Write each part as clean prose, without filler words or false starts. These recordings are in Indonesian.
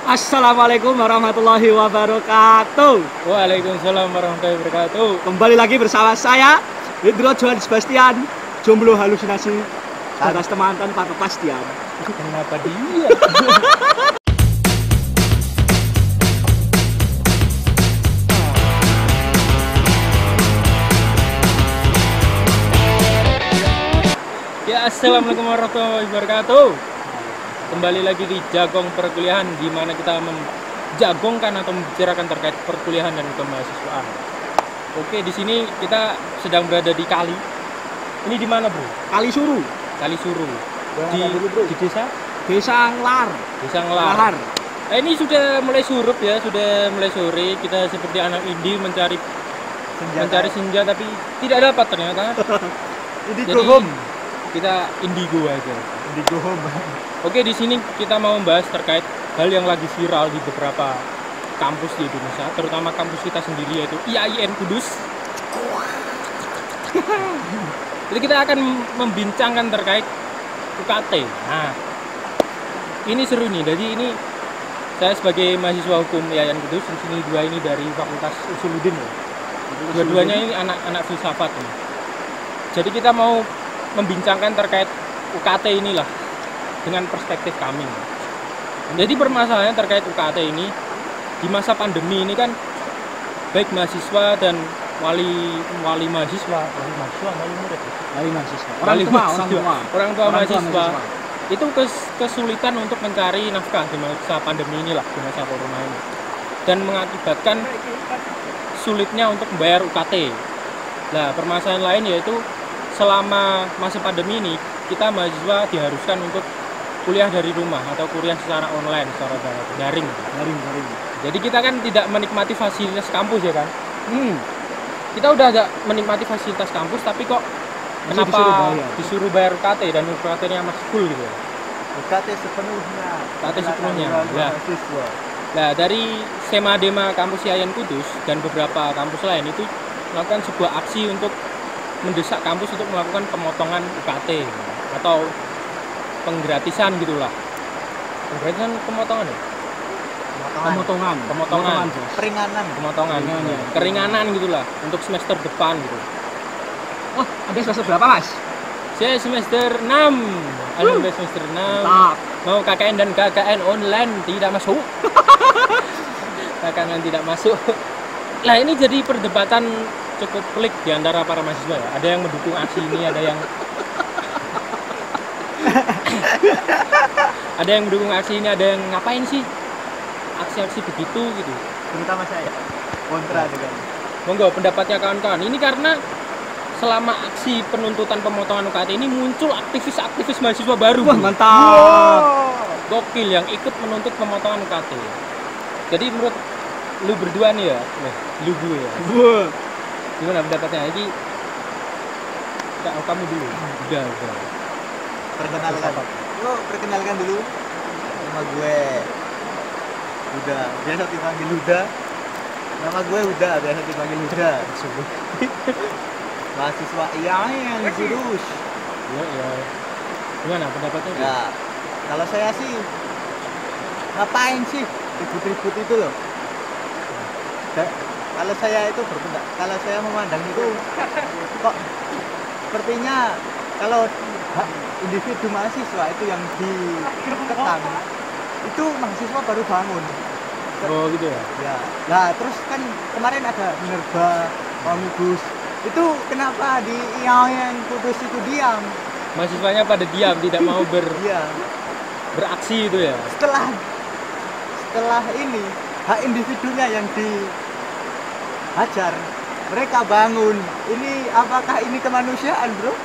Assalamualaikum warahmatullahi wabarakatuh. Waalaikumsalam warahmatullahi wabarakatuh. Kembali lagi bersama saya, Indro Johan Sebastian, jomblo halusinasi, atas teman tanpa kepastian. Kenapa dia? Ya, assalamualaikum warahmatullahi wabarakatuh. Kembali lagi di Jagong Perkuliahan, di mana kita menjagongkan atau membicarakan terkait perkuliahan dan kemahasiswaan. Oke, di sini kita sedang berada di kali. Ini di mana, Bro? Kali Suru, Kali Suru. Di desa? Desa Nglar. Desa Ngelar. Ini sudah mulai surup ya, sudah mulai sore. Kita seperti anak indie mencari senja tapi tidak dapat ternyata. Indigo home. Kita indigo aja. Indigo home. Oke, di sini kita mau membahas terkait hal yang lagi viral di beberapa kampus di Indonesia, terutama kampus kita sendiri yaitu IAIN Kudus. Jadi kita akan membincangkan terkait UKT. Nah, ini seru nih. Jadi ini saya sebagai mahasiswa hukum IAIN Kudus, di sini dua ini dari Fakultas Usuluddin. Ya. Dua-duanya ini anak-anak filsafat. Nih. Jadi kita mau membincangkan terkait UKT inilah dengan perspektif kami. Jadi permasalahannya terkait UKT ini di masa pandemi ini kan baik mahasiswa dan wali mahasiswa, orang tua mahasiswa itu kesulitan untuk mencari nafkah di masa pandemi inilah, di masa corona ini, dan mengakibatkan sulitnya untuk membayar UKT. Nah, permasalahan lain yaitu selama masa pandemi ini kita mahasiswa diharuskan untuk kuliah dari rumah atau kuliah secara online, secara daring. Jadi kita kan tidak menikmati fasilitas kampus ya kan? Kita udah agak menikmati fasilitas kampus, tapi kok kenapa disuruh bayar UKT dan UKT-nya masih full gitu ya? UKT sepenuhnya. Ya. Nah, dari SEMA Dema kampus IAIN Kudus dan beberapa kampus lain itu melakukan sebuah aksi untuk mendesak kampus untuk melakukan pemotongan UKT atau penggratisan gitulah. Penggratisan pemotongan ya? Pemotongan. Keringanan gitulah untuk semester depan gitu. Wah, ada semester berapa, Mas? Saya semester 6. Alhamdulillah semester 6. Mantap. Mau KKN dan KKN online tidak masuk. KKN tidak masuk. Nah, ini jadi perdebatan cukup pelik di antara para mahasiswa ya. Ada yang mendukung aksi ini, ada yang mendukung aksi ini, ada yang ngapain sih aksi-aksi begitu gitu. Terutama saya kontra dengan. Monggo pendapatnya kawan-kawan. Ini karena selama aksi penuntutan pemotongan UKT ini muncul aktivis-aktivis mahasiswa baru. Wah, mantap. Gokil yang ikut menuntut pemotongan UKT. Jadi menurut lu berdua nih ya, lu gue ya. Gimana pendapatnya? Ini kamu dulu. Udah. Perkenalkan dulu. Nama gue Huda, biasa dipanggil Huda. Nama gue Huda, biasa dipanggil Huda. Mahasiswa IAIN Kudus. Ya. Gimana pendapatnya? Ya, kalau saya sih ngapain sih ribut-ribut itu loh. Kalau saya memandang itu kok sepertinya kalau individu mahasiswa itu yang dikekang, itu mahasiswa baru bangun. Oh gitu ya? Ya. Nah, terus kan kemarin ada Minerba, Omnibus. Itu kenapa di IAIN Kudus itu diam? Mahasiswanya pada diam, tidak mau beraksi itu ya? Setelah ini hak individunya yang dihajar, mereka bangun. Ini apakah ini kemanusiaan, bro?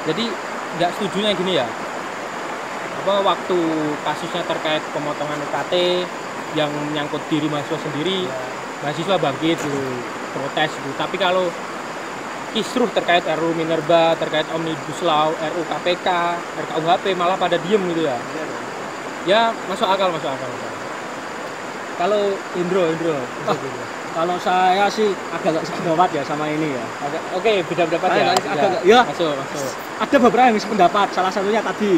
Jadi nggak setujunya gini ya, waktu kasusnya terkait pemotongan UKT yang menyangkut diri mahasiswa sendiri, mahasiswa bangkit gitu, protes gitu. Tapi kalau kisruh terkait RUU Minerba, terkait Omnibus Law, RUU KPK, RKUHP malah pada diem gitu ya. Ya masuk akal. Kalau Indro. Kalau saya sih agak sependapat ya sama ini ya. Oke, beda pendapat ya. Ya. Masuk. Ada beberapa yang sependapat. Salah satunya tadi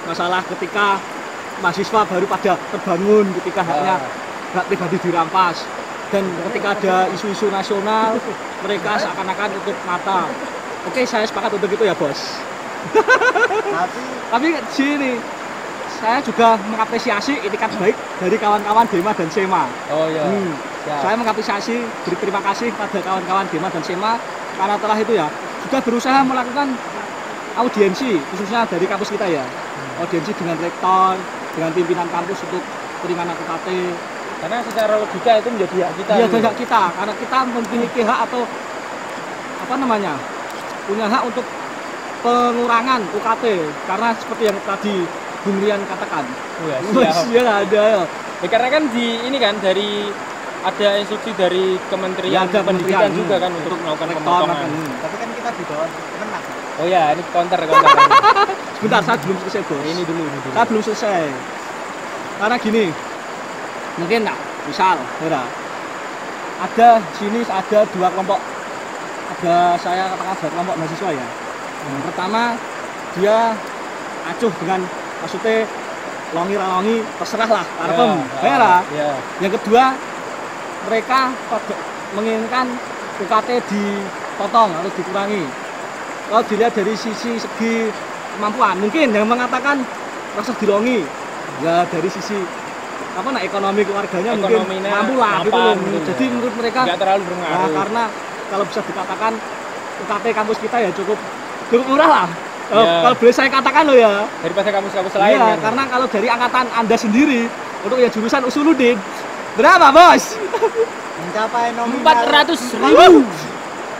masalah ketika mahasiswa baru pada terbangun ketika haknya hak pribadi dirampas. Dan ketika ada isu-isu nasional, mereka seakan-akan tutup mata. Oke, saya sepakat untuk itu ya, Bos. Tapi sini saya juga mengapresiasi itikat baik dari kawan-kawan Dema dan Sema. Oh iya. Saya mengapresiasi, berterima kasih pada kawan-kawan Dema dan Sema karena telah itu ya sudah berusaha melakukan audiensi khususnya dari kampus kita ya. Audiensi dengan rektor, dengan pimpinan kampus untuk keringanan UKT. Karena secara logika itu menjadi hak kita. Iya, hak kita karena kita memiliki hak atau apa namanya? Punya hak untuk pengurangan UKT karena seperti yang tadi Bung Rian katakan. Iya ada. Ya, karena kan di ini kan dari ada instruksi dari Kementerian ya, Pendidikan juga kan untuk melakukan pemotongan. Tapi kan kita di bawah Kemenak. Oh ya, ini counter. Sebentar, saya belum selesai, Bos. Ini dulu. Saya belum selesai. Karena gini, mungkin misal, ada sini ada dua kelompok. Saya katakan dua kelompok mahasiswa ya. Yang pertama dia acuh dengan maksudnya longi terserah lah karepem Yang kedua mereka menginginkan UKT dipotong atau dikurangi. Kalau dilihat dari segi kemampuan, mungkin yang mengatakan rasa dilongi ya dari sisi ekonomi keluarganya mungkin mampu lah gitu loh. Jadi menurut mereka nggak terlalu berpengaruh. Karena kalau bisa dikatakan UKT kampus kita ya cukup murah lah. Kalau boleh saya katakan loh ya. Daripada kampus-kampus lain kan. Karena kalau dari angkatan Anda sendiri untuk yang jurusan Usuluddin berapa, Bos? Mencapai nominal 400.000.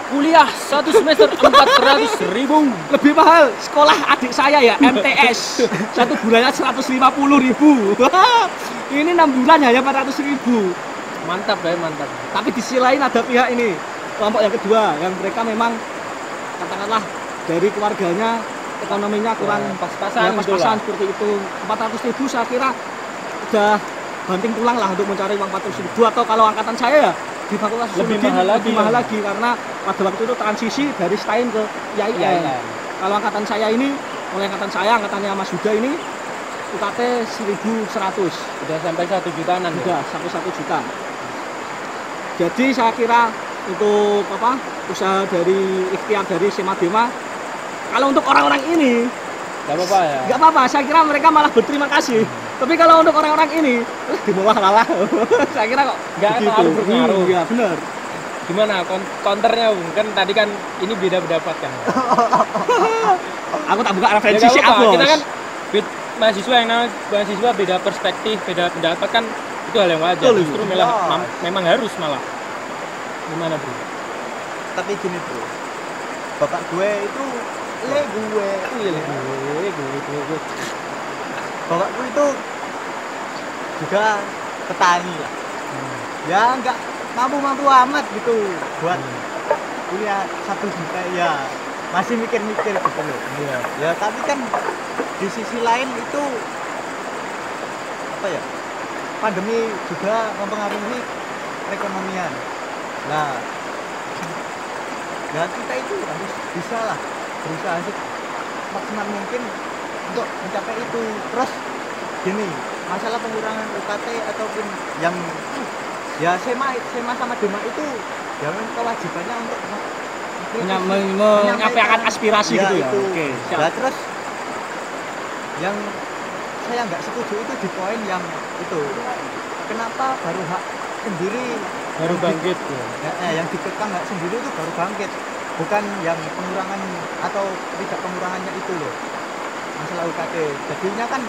Kuliah satu semester 400.000. Lebih mahal sekolah adik saya ya, MTS. Satu bulannya 150.000. Ini 6 bulan hanya 400.000. Mantap. Tapi di sisi lain ada pihak ini, kelompok yang kedua, yang mereka memang katakanlah dari keluarganya ekonominya kurang pas-pasan seperti itu. 400.000 saya kira udah banting tulang lah untuk mencari uang 400.000. Atau kalau angkatan saya ya di fakultas lebih mahal lagi karena pada waktu itu transisi dari STAIN ke IAIN. Kalau angkatan saya ini, angkatannya Mas Huda ini UKT 1.100. Sudah sampai 1 jutaan. Sudah sampai 1 juta. Jadi saya kira untuk usaha dari ikhtiar dari Sema Dema, kalau untuk orang-orang ini nggak apa-apa, saya kira mereka malah berterima kasih. Tapi kalau untuk orang-orang ini di bawah kalah. Saya kira kok nggak terlalu berpengaruh. Iya benar. Gimana counternya, Bung? Kan tadi kan ini beda pendapat kan. Aku tak buka referensi sih, Bos. Kita kan mahasiswa beda perspektif, beda pendapat kan, itu hal yang wajar. Justru memang harus malah. Gimana, Bro? Tapi gini, Bro. Bapak gue itu gue. Bapakku itu juga petani lah. Ya nggak mampu amat gitu buat kuliah 1 juta ya. Masih mikir-mikir gitu loh. Ya tapi kan di sisi lain itu pandemi juga mempengaruhi perekonomian. Nah, ya kita itu harus bisa lah berusaha maksimal mungkin untuk mencapai itu. Terus gini, masalah pengurangan UKT ataupun yang ya Sema sama Dema itu ya memang kewajibannya untuk menyampaikan aspirasi ya, gitu ya. Itu. Oke, Nah, terus yang saya nggak setuju itu di poin yang itu. Kenapa baru hak sendiri baru bangkit yang dikekang hak sendiri itu baru bangkit, bukan yang pengurangan atau tidak pengurangannya itu loh. Masalah UKT jadinya kan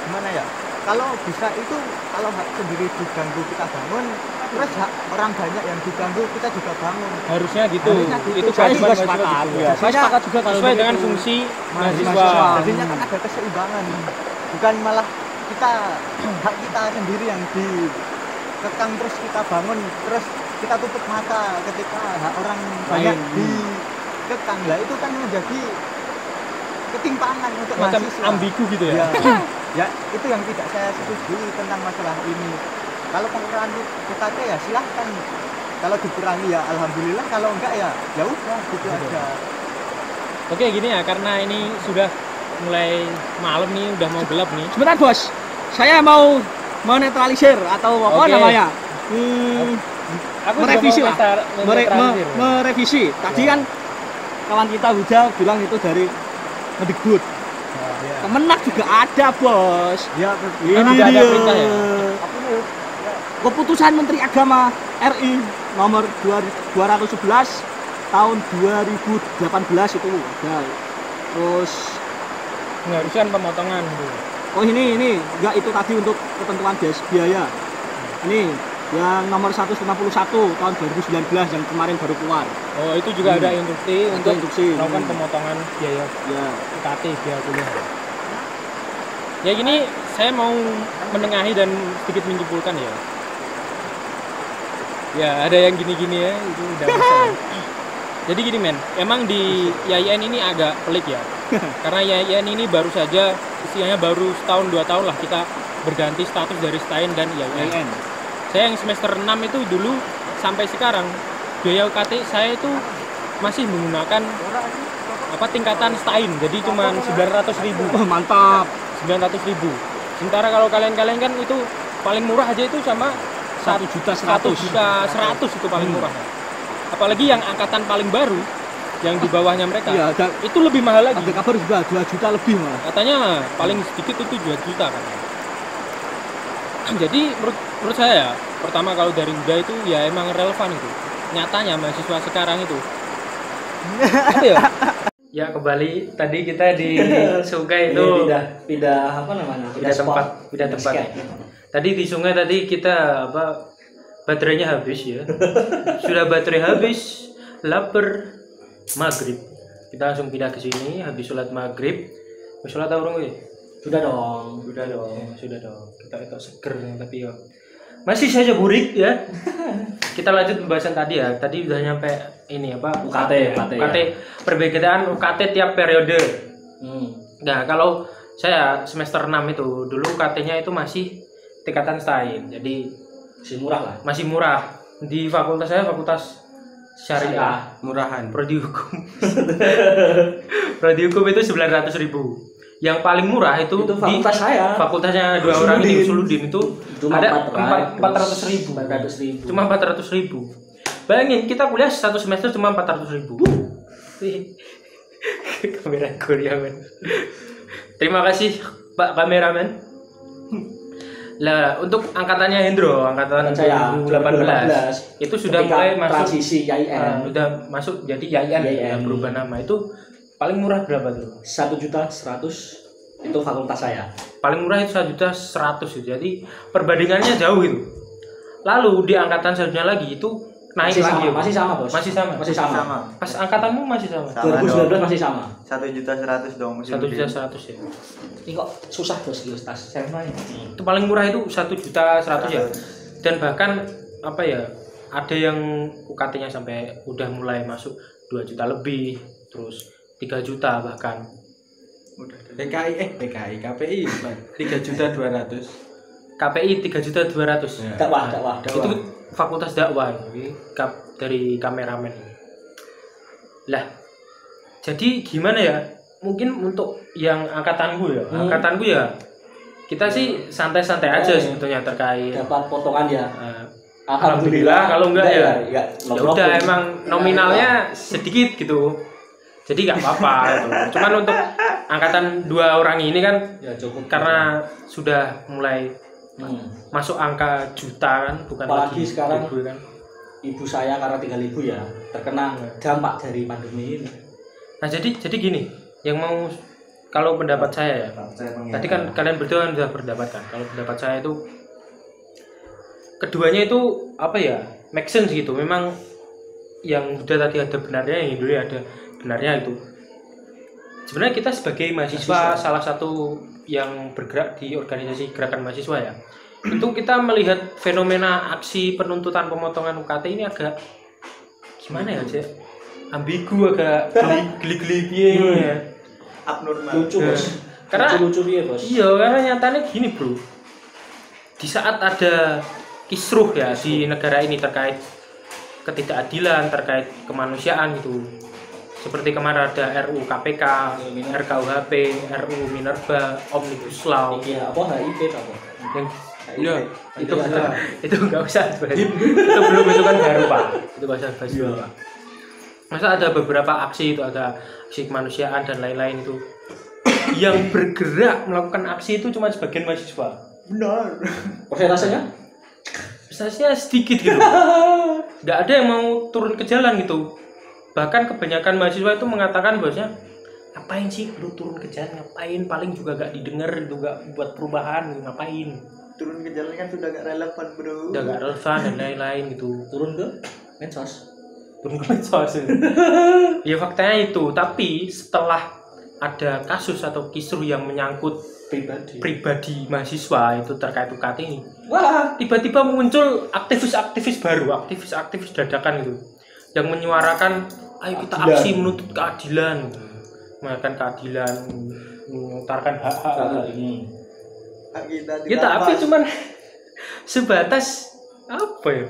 gimana ya, kalau bisa itu kalau hak sendiri diganggu kita bangun, terus hak orang banyak yang diganggu kita juga bangun, harusnya gitu. Itu saya juga sepakat saya sepakat juga kalau sesuai dengan fungsi mahasiswa. Jadinya kan ada keseimbangan, bukan malah kita hak kita sendiri yang dikekang terus kita bangun, terus kita tutup mata ketika hak orang banyak dikekang. Lah itu kan menjadi ketimpangan untuk mahasiswa, ambigu gitu ya. Ya itu yang tidak saya setuju tentang masalah ini. Kalau pengurangan UKT ya silahkan, kalau dikurangi ya alhamdulillah, kalau enggak ya udah gitu aja. Oke, gini ya, karena ini sudah mulai malam nih, udah mau gelap nih. Sebentar, Bos, saya mau menetralisir atau apa Oke. namanya? Aku Merevisi juga lah. mau menetralisir. Merevisi. Tadi Ya. kan kawan kita Huda bilang itu dari Mendikbud. Ya. Kemenak juga ada, Bos. Ya, Ini udah ada dia. perintah ya? Keputusan Menteri Agama RI nomor 211 tahun 2018 itu ada. Terus Mengharuskan pemotongan gitu. oh ini enggak, itu tadi untuk ketentuan biaya. Ini yang nomor 151 tahun 2019 yang kemarin baru keluar. Oh, itu juga ada instruksi Ada untuk instruksi. melakukan pemotongan biaya Ya. UKT biaya kuliah. Ya gini, saya mau menengahi dan sedikit menyimpulkan ya. Ya, ada yang gini-gini ya, itu udah masalah. Jadi gini men, emang di YIN ini agak pelik ya. Karena YIN ini baru saja, usianya baru setahun 2 tahun lah kita berganti status dari STAIN dan YIN. YIN. Saya yang semester 6 itu dulu sampai sekarang biaya UKT saya itu masih menggunakan tingkatan STAIN, jadi cuma 900.000. Wah, mantap. 900.000. Sementara kalau kalian-kalian kan itu paling murah aja itu sama 1.100.000 itu paling murah. Apalagi yang angkatan paling baru yang di bawahnya mereka. Iya, ada Itu lebih mahal lagi. kabar juga 2 juta lebih malah. Katanya paling sedikit itu 2 juta kan. Jadi menurut saya ya, pertama kalau dari Huda itu ya emang relevan itu. Nyatanya mahasiswa sekarang itu. Apa ya? Ya kembali tadi kita di sungai itu pindah apa namanya? pindah tempat. Tadi di sungai tadi kita baterainya habis ya. Sudah baterai habis, lapar, maghrib. Kita langsung pindah ke sini habis sholat maghrib. Sholat apa ya? Sudah dong. Sudah dong. Kita itu seger tapi ya masih saja burik ya. Kita lanjut pembahasan tadi ya. Tadi udah nyampe ini UKT ya. Perbedaan UKT tiap periode. Nah, kalau saya semester 6 itu dulu UKT-nya itu masih tingkatan STAIN. Jadi Masih murah lah. masih murah. Di fakultas saya fakultas syariah, murahan. prodi hukum. Prodi hukum itu 900.000. Yang paling murah itu fakultas saya. Fakultasnya 2 orang ini Suludin itu Cuma ada 400.000. 400.000. Cuma 400.000. Bayangin kita kuliah 1 semester cuma 400.000. Kamera kuliah men. Terima kasih Pak kameramen. Lah untuk angkatannya Hendro, angkatan saya 2018 itu sudah ketika mulai masuk transisi YIN. udah masuk jadi YIN, ya, berubah nama. Itu paling murah berapa tuh? 1.100.000 itu fakultas saya. Paling murah itu 1.100.000. Jadi perbandingannya jauh itu. Lalu di angkatan selanjutnya lagi itu naik lagi. Masih sama, Bos. Masih sama. Pas angkatanmu masih sama. 2019 masih sama. 1.100.000 dong. 1.100.000 ya. Ini kok susah, Bos, di tas saya main. Itu paling murah itu 1.100.000 ya. Dan bahkan ada yang UKT-nya sampai udah mulai masuk 2 juta lebih, terus 3 juta bahkan. PKI KPI 3.200.000. KPI 3.200.000. Ya. Dakwah. Itu fakultas dakwah ini dari kameramen. Lah, jadi gimana ya? Mungkin untuk yang angkatanku ya, kita sih santai-santai aja sebetulnya terkait dapat potongan ya. Alhamdulillah, kalau enggak ya udah ya. emang nominalnya sedikit gitu. Jadi nggak apa-apa gitu. Cuman untuk angkatan 2 orang ini kan Ya cukup. karena sudah mulai masuk angka juta kan, bukan Apalagi lagi sekarang ribu kan. ibu saya karena tinggal ibu ya terkena dampak dari pandemi ini. Nah jadi gini, yang mau kalau pendapat saya ya, tadi kan kalian berdua kan sudah berpendapat kan. Kalau pendapat saya itu keduanya itu make sense gitu. Memang yang udah tadi ada benarnya, yang dulu ada benarnya itu. Sebenarnya kita sebagai mahasiswa salah satu yang bergerak di organisasi gerakan mahasiswa ya, itu kita melihat fenomena aksi penuntutan pemotongan UKT ini agak gimana ya, Cek? Ambigu, agak geli-geli ya. Abnormal. Lucu, Bos. Karena lucu dia, Bos. iya, karena nyatanya gini, Bro. Di saat ada kisruh ya di negara ini terkait ketidakadilan, terkait kemanusiaan gitu. seperti kemarin ada RUU KPK, RKUHP, RUU Minerba, Omnibus Law. Iya, apa HIP apa? Yang ya, itu nggak usah bahas. Itu belum, itu kan baru Pak. Itu nggak usah bahas dulu Pak. Masa ada beberapa aksi itu, ada aksi kemanusiaan dan lain-lain itu yang bergerak melakukan aksi itu cuma sebagian mahasiswa. Benar. Persentasenya? Persentasenya sedikit gitu. Nggak ada yang mau turun ke jalan gitu. Bahkan kebanyakan mahasiswa itu mengatakan bahwasanya ngapain sih lu turun ke jalan, ngapain, paling juga gak didengar itu, gak buat perubahan, ngapain Turun ke jalan kan sudah gak relevan bro. udah gak relevan dan lain-lain gitu. Turun ke medsos. Turun ke medsos ya faktanya itu. Tapi setelah ada kasus atau kisruh yang menyangkut pribadi mahasiswa itu terkait UKT ini, Wah, tiba-tiba muncul aktivis-aktivis baru, aktivis-aktivis dadakan itu yang menyuarakan ayo kita aksi menuntut keadilan, mengatakan keadilan, mengutarakan hak-hak ini. Ya tapi cuman sebatas apa ya,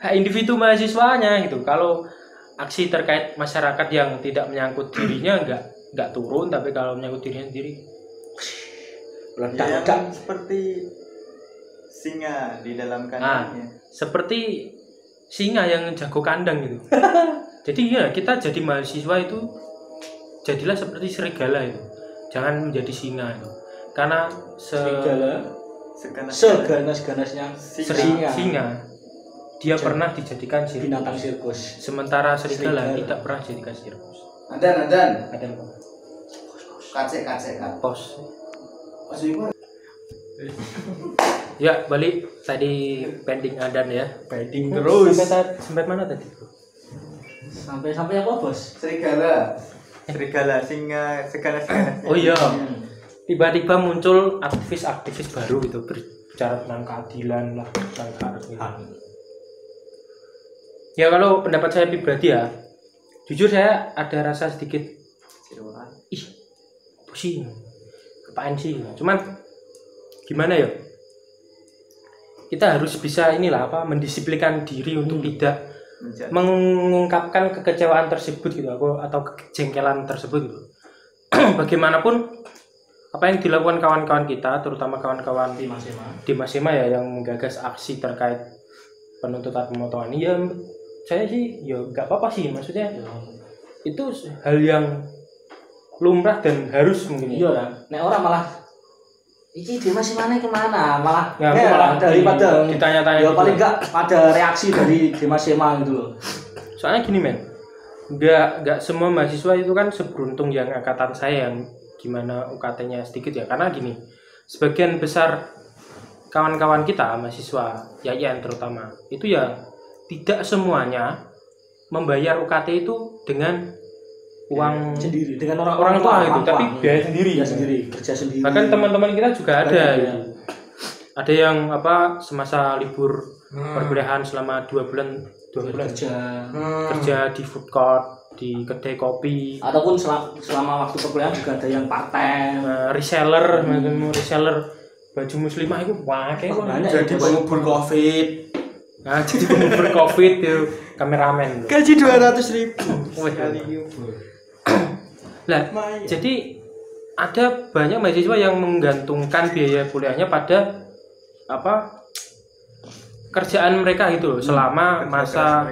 hak individu mahasiswanya gitu. Kalau aksi terkait masyarakat yang tidak menyangkut dirinya nggak turun, tapi kalau menyangkut dirinya sendiri ya, kan seperti singa di dalam kandangnya. Seperti singa yang jago kandang gitu. Jadi ya kita jadi mahasiswa itu jadilah seperti serigala itu, jangan menjadi singa itu. Karena serigala seganas-ganasnya singa dia pernah dijadikan sirkus. Binatang sirkus. Sementara serigala tidak pernah dijadikan sirkus. Ada apa? Kacek Pos. Ya balik tadi pending adan ya. Pending terus. Sampai mana tadi? Sampai apa bos? Serigala, singa, seganas-ganas. Oh iya. Tiba-tiba muncul aktivis-aktivis baru gitu berbicara tentang keadilan lah, tentang hak. Ya kalau pendapat saya pribadi ya, jujur saya ada rasa sedikit pusing, apaan sih? Cuman gimana ya? Kita harus bisa mendisiplinkan diri untuk tidak mengungkapkan kekecewaan tersebut gitu, atau kejengkelan tersebut gitu. Bagaimanapun apa yang dilakukan kawan-kawan kita, terutama kawan-kawan di Masema ya yang menggagas aksi terkait penuntutan pemotongan ini, ya saya sih ya nggak apa-apa sih, maksudnya itu hal yang lumrah dan harus mungkin. Iya kan. Nek orang malah iki di Masema kemana? Malah malah daripada ditanya-tanya. Ya paling enggak ada reaksi dari di Masema gitu loh. Soalnya gini men, nggak semua mahasiswa itu kan seberuntung yang angkatan saya yang gimana UKT-nya sedikit ya, karena gini, sebagian besar kawan-kawan kita mahasiswa YAIN terutama itu ya tidak semuanya membayar UKT itu dengan uang sendiri, dengan orang tua itu, tapi biaya sendiri, kerja sendiri. Bahkan teman-teman kita juga ada gitu. Ada yang semasa libur perkuliahan selama 2 bulan kerja di food court, di kedai kopi, ataupun selama waktu perkuliahan juga ada yang part-time, reseller baju muslimah itu banyak. Jadi pengubur covid. Nah, jadi pengubur covid itu kameramen. Gaji 200.000 sekali. Lah, jadi ada banyak mahasiswa yang menggantungkan biaya kuliahnya pada kerjaan mereka gitu loh, selama masa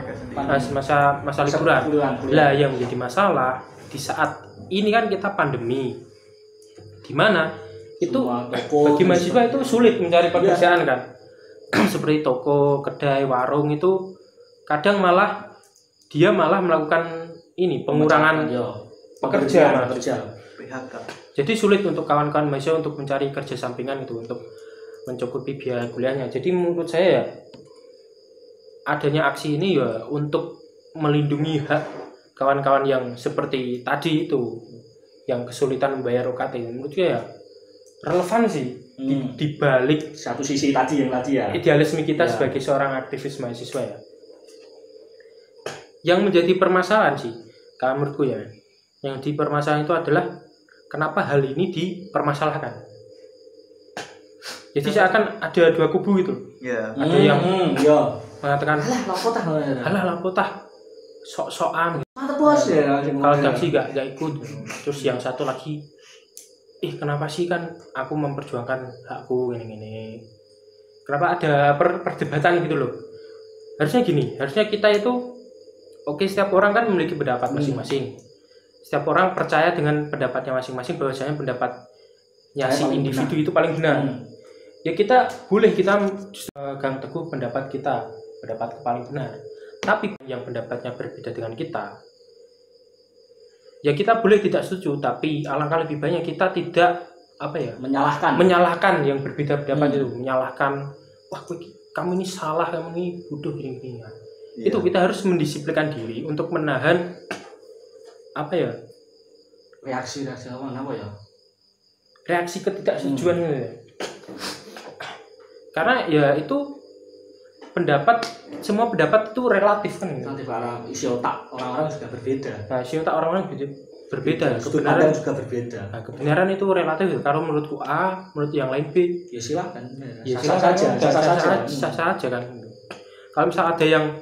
liburan. Lah yang menjadi masalah di saat ini kan kita pandemi, di mana itu bagi mahasiswa itu sulit mencari pekerjaan kan. Seperti toko, kedai, warung itu kadang dia malah melakukan pengurangan pekerja. PHK. Jadi sulit untuk kawan-kawan mahasiswa untuk mencari kerja sampingan itu untuk mencukupi biaya kuliahnya. Jadi menurut saya ya, adanya aksi ini ya untuk melindungi hak kawan-kawan yang seperti tadi itu, yang kesulitan membayar UKT. Menurut saya ya relevan sih di balik satu sisi tadi ya. Idealisme kita sebagai seorang aktivis mahasiswa ya. Yang menjadi permasalahan sih, kalau menurutku ya, yang dipermasalahan itu adalah kenapa hal ini dipermasalahkan. Jadi seakan ada dua kubu gitu. Ada yang mengatakan halah lapotah sok-sokan. Mantap bos ya. Kalau Daksi nggak ikut. Terus yang satu lagi, kenapa sih kan aku memperjuangkan hakku gini. Kenapa ada perdebatan gitu loh? Harusnya gini, harusnya kita itu setiap orang kan memiliki pendapat masing-masing. Setiap orang percaya dengan pendapatnya masing-masing, bahwasanya pendapatnya si individu itu paling benar. Ya kita boleh gang teguh pendapat kita, pendapat paling benar. Tapi yang pendapatnya berbeda dengan kita, ya kita boleh tidak setuju, tapi alangkah lebih banyak kita tidak menyalahkan yang berbeda pendapat itu, menyalahkan, wah kamu ini salah, kamu ini bodoh gini. Itu kita harus mendisiplinkan diri untuk menahan reaksi apa ya? Reaksi ketidaksetujuan gitu. Karena ya itu semua pendapat itu relatif kan. Nanti isi otak orang-orang juga berbeda. Nah, isi otak orang-orang berbeda. Kebenaran juga berbeda. Nah, kebenaran itu relatif. Kalau menurutku A, menurut yang lain B, ya silakan. Ya sah saja kan. Kalau misal ada yang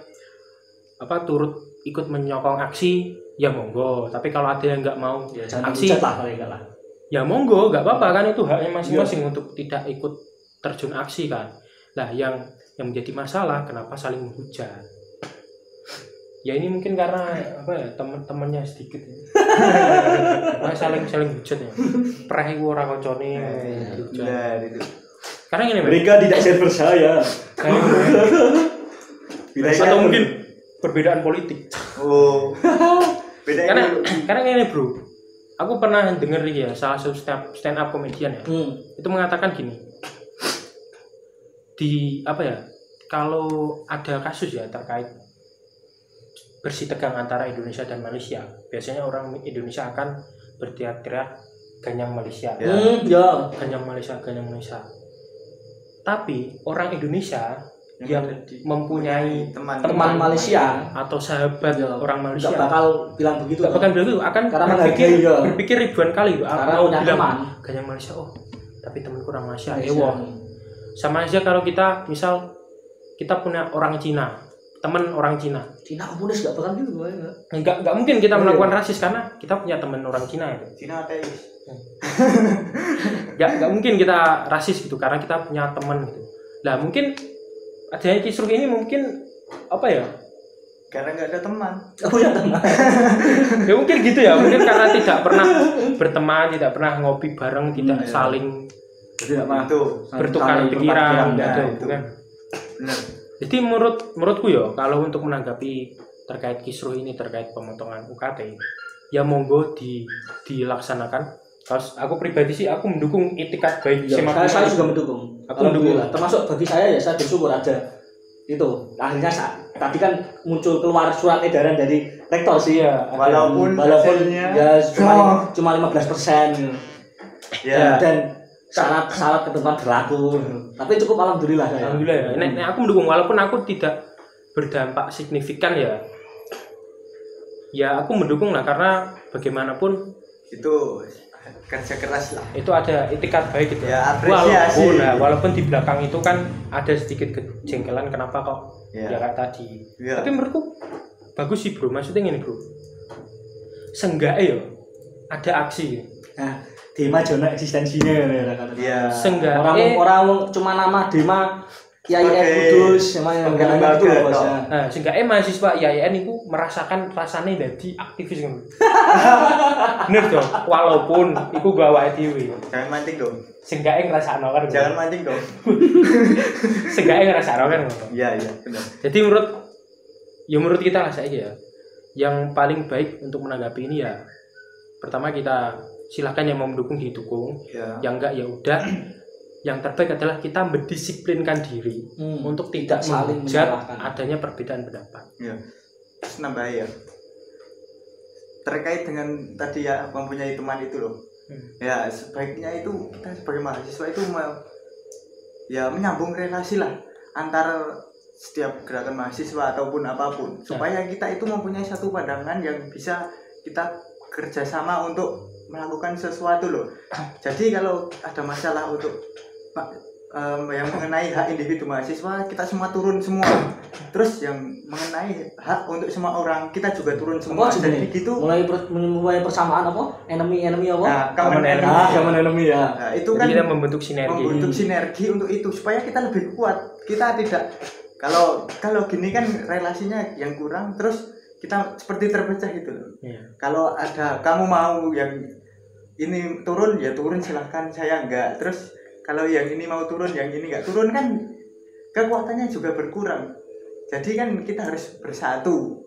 turut ikut menyokong aksi, ya monggo. Tapi kalau ada yang nggak mau aksi, ya monggo, nggak apa-apa kan, itu haknya masing-masing untuk tidak ikut terjun aksi kan. Nah, yang menjadi masalah kenapa saling menghujat. Ya ini mungkin karena teman-temannya sedikit ya. saling hujat ya. Preh ora koncone hujat. Itu. Karena gini, mereka tidak server saya. Atau mungkin perbedaan politik. Karena gini bro, aku pernah dengar ya salah satu stand up comedian ya, itu mengatakan gini, kalau ada kasus ya terkait bersih tegang antara Indonesia dan Malaysia, biasanya orang Indonesia akan berteriak-teriak ganyang Malaysia, ganyang Malaysia. Tapi orang Indonesia yang mempunyai teman Malaysia atau sahabat orang Malaysia nggak bakal bilang begitu, akan karena berpikir ribuan kali karena mau bilang ganyang Malaysia, tapi temanku orang Malaysia. Sama aja kalau kita misal kita punya orang Cina, teman orang Cina komunis nggak bakal gitu. Nggak mungkin kita melakukan rasis karena kita punya teman orang Cina itu. Cina ateis. Nggak mungkin kita rasis gitu karena kita punya teman gitu. Lah mungkin adanya kisruh ini mungkin karena nggak ada teman. Punya teman. Ya mungkin gitu ya, mungkin karena tidak pernah berteman, tidak pernah ngopi bareng, tidak saling bertukar pikiran gitu kan. Benar. Jadi menurutku ya, kalau untuk menanggapi terkait kisruh ini, terkait pemotongan UKT, ya monggo dilaksanakan. Kalau aku pribadi sih aku mendukung itikat baik. Saya juga mendukung. Aku mendukung. Termasuk bagi saya ya, saya bersyukur ada itu. Akhirnya tadi kan keluar surat edaran dari rektor sih ya. Walaupun ya cuma 15%. Ya. Dan syarat ketentuan berlaku. Tapi cukup alhamdulillah. Alhamdulillah. Nek aku mendukung walaupun aku tidak berdampak signifikan ya. Ya aku mendukung lah karena bagaimanapun itu kerja keras lah. Itu ada itikat baik gitu. Ya, apresiasi. Walaupun di belakang itu kan ada sedikit kejengkelan kenapa kok ya kayak tadi. Ya. Tapi menurutku bagus sih bro. Maksudnya gini bro. Seenggaknya ya ada aksi. Nah, Dema jono eksistensinya ya. Seenggaknya orang cuma nama Dema IAIN Kudus namanya enggak gitu loh bosnya. Nah, seenggaknya mahasiswa IAIN itu merasakan rasanya jadi aktivis kan. Bener dong, walaupun itu gua awake dhewe. Jangan mancing dong. Seenggaknya ngrasakno kan. Jangan mancing dong. Seenggaknya ngrasakno kan. Iya, benar. Jadi menurut kita lah saiki ya. Yang paling baik untuk menanggapi ini ya pertama kita silakan yang mau mendukung didukung, yang enggak ya udah. Yang terbaik adalah kita mendisiplinkan diri untuk tidak saling menghujat adanya perbedaan pendapat. Ya. Terus nambah ya. Terkait dengan tadi ya mempunyai teman itu loh. Ya sebaiknya itu kita sebagai mahasiswa itu menyambung relasi lah antara setiap gerakan mahasiswa ataupun apapun supaya kita itu mempunyai satu pandangan yang bisa kita kerjasama untuk melakukan sesuatu loh. Jadi kalau ada masalah untuk yang mengenai hak individu mahasiswa kita semua turun semua. Terus yang mengenai hak untuk semua orang kita juga turun semua. Jadi gitu. Mulai persamaan apa? Enemy apa? Nah, common enemy ya. Nah, itu kan kita membentuk sinergi untuk itu supaya kita lebih kuat. Kita tidak kalau gini kan relasinya yang kurang terus kita seperti terpecah gitu loh. Iya. Kalau ada kamu mau yang ini turun ya turun silahkan, saya enggak. Terus kalau yang ini mau turun yang ini enggak turun kan kekuatannya juga berkurang. Jadi kan kita harus bersatu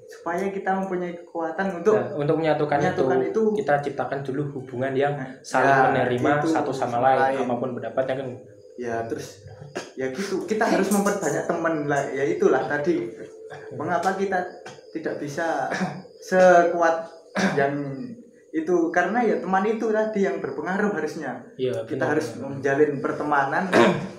supaya kita mempunyai kekuatan untuk menyatukan itu kita ciptakan dulu hubungan yang saling menerima gitu, satu sama lain apapun pendapatnya kan. Ya terus ya gitu kita harus memperbanyak teman lah, ya itulah tadi mengapa kita tidak bisa sekuat yang itu karena ya teman itu tadi yang berpengaruh harusnya. Ya, kita harus menjalin pertemanan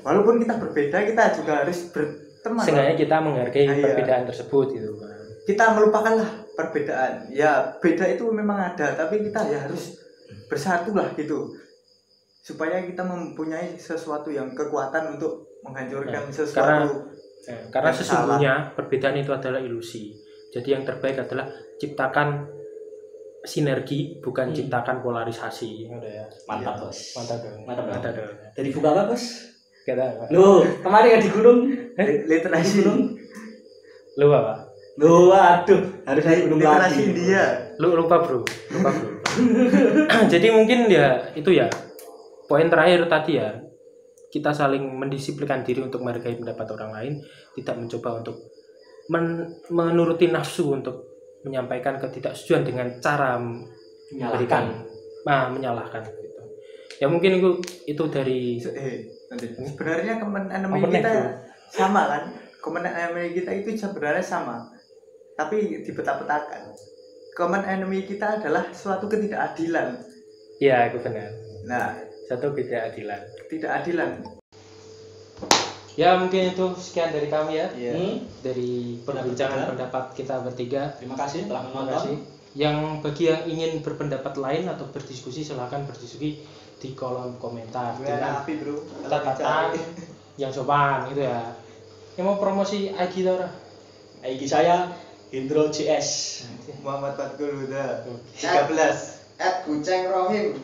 walaupun kita berbeda kita juga harus berteman. Seenggaknya kita menghargai perbedaan tersebut gitu kan. Kita melupakanlah perbedaan. Ya beda itu memang ada tapi kita ya harus bersatu lah gitu. Supaya kita mempunyai sesuatu yang kekuatan untuk menghancurkan sesuatu. Karena sesungguhnya perbedaan itu adalah ilusi. Jadi yang terbaik adalah ciptakan sinergi bukan ciptakan polarisasi. Mantap bos. Mantap. Dari buka apa bos? Kata Loh kemarin di gunung literasi gunung. Lu apa? Loh aduh harus naik gunung literasi lagi. India. Lupa bro. Jadi mungkin ya itu ya poin terakhir tadi ya, kita saling mendisiplinkan diri untuk menghargai pendapat orang lain, tidak mencoba untuk menuruti nafsu untuk menyampaikan ketidaksetujuan dengan cara menyalahkan gitu. Ya mungkin itu dari sebenarnya common enemy kita sama kan? Common enemy kita itu sebenarnya sama, tapi dipeta-petakan. Common enemy kita adalah suatu ketidakadilan. Iya, itu benar. Nah, satu ketidakadilan. Ya mungkin itu sekian dari kami ya. Dari perbincangan pendapat kita bertiga. Terima kasih telah menonton. Yang bagi yang ingin berpendapat lain atau berdiskusi silahkan berdiskusi di kolom komentar dengan catatan yang sopan gitu ya. Yang mau promosi IG Tora? IG saya Indro CS. Muhammad Fatkul Huda 13. Guceng Rohim.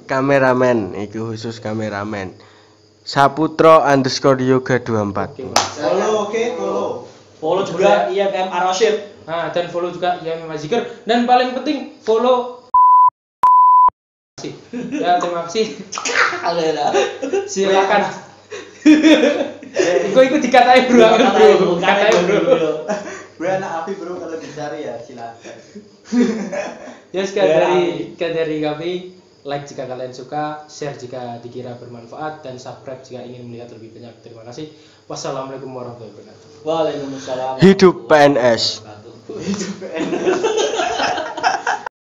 Kameramen, itu khusus kameramen. Saputro _yoga 24. Follow juga IMM Ar-Rasyid. Nah, dan follow juga IMM Mazikir. Dan paling penting follow. Ya terima kasih. Silakan. Ikut dikatain bro. Gue anak api bro, kalau dicari ya silakan. Ya sekian dari kami. Like jika kalian suka, share jika dikira bermanfaat, dan subscribe jika ingin melihat lebih banyak. Terima kasih. Wassalamualaikum warahmatullahi wabarakatuh. Waalaikumsalam. Hidup PNS. Hidup PNS.